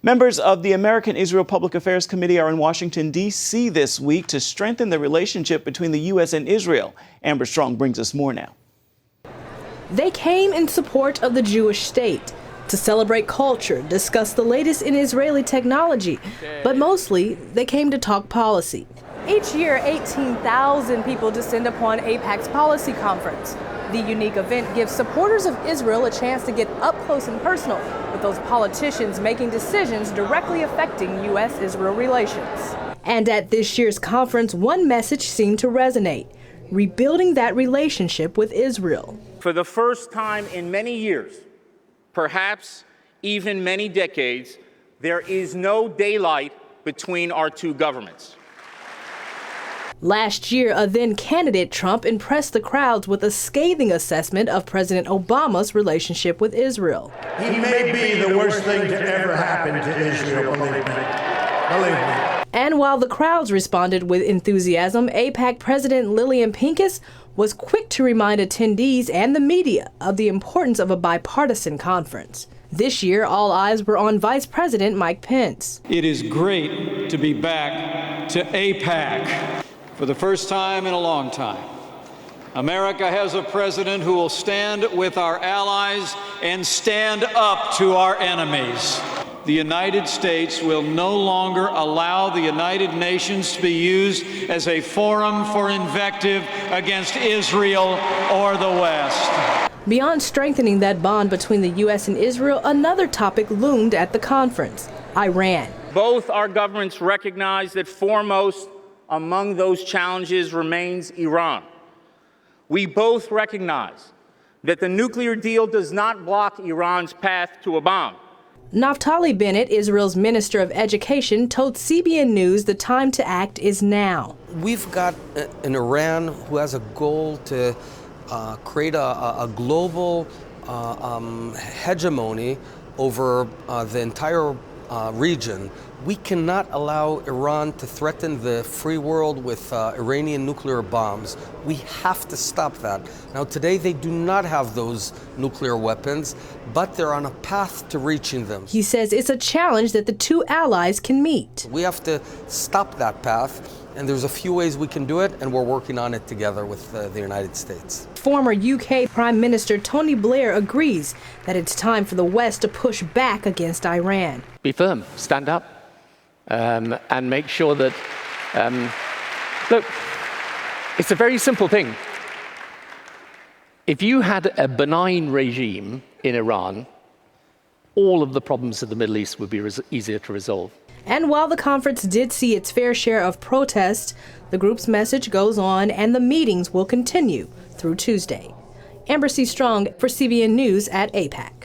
Members of the American-Israel Public Affairs Committee are in Washington, D.C. this week to strengthen the relationship between the U.S. and Israel. Amber Strong brings us more now. They came in support of the Jewish state, to celebrate culture, discuss the latest in Israeli technology, but mostly they came to talk policy. Each year, 18,000 people descend upon AIPAC's policy conference. The unique event gives supporters of Israel a chance to get up close and personal with those politicians making decisions directly affecting U.S.-Israel relations. And at this year's conference, one message seemed to resonate: rebuilding that relationship with Israel. For the first time in many years, perhaps even many decades, there is no daylight between our two governments. Last year, a then-candidate Trump impressed the crowds with a scathing assessment of President Obama's relationship with Israel. He may be the worst thing to ever happen to Israel, believe me. Believe me. And while the crowds responded with enthusiasm, AIPAC President Lillian Pincus was quick to remind attendees and the media of the importance of a bipartisan conference. This year, all eyes were on Vice President Mike Pence. It is great to be back to AIPAC. For the first time in a long time, America has a president who will stand with our allies and stand up to our enemies. The United States will no longer allow the United Nations to be used as a forum for invective against Israel or the West. Beyond strengthening that bond between the U.S. and Israel, another topic loomed at the conference: Iran. Both our governments recognize that foremost among those challenges remains Iran. We both recognize that the nuclear deal does not block Iran's path to a bomb. Naftali Bennett, Israel's Minister of Education, told CBN News the time to act is now. We've got an Iran who has a goal to create a global hegemony over the entire region. We cannot allow Iran to threaten the free world with Iranian nuclear bombs. We have to stop that. Now, today they do not have those nuclear weapons, but they're on a path to reaching them. He says it's a challenge that the two allies can meet. We have to stop that path, and there's a few ways we can do it, and we're working on it together with the United States. Former UK Prime Minister Tony Blair agrees that it's time for the West to push back against Iran. Be firm, stand up, and make sure that, look, it's a very simple thing. If you had a benign regime in Iran, all of the problems of the Middle East would be easier to resolve. And while the conference did see its fair share of protests, the group's message goes on and the meetings will continue through Tuesday. Amber C. Strong for CBN News at AIPAC.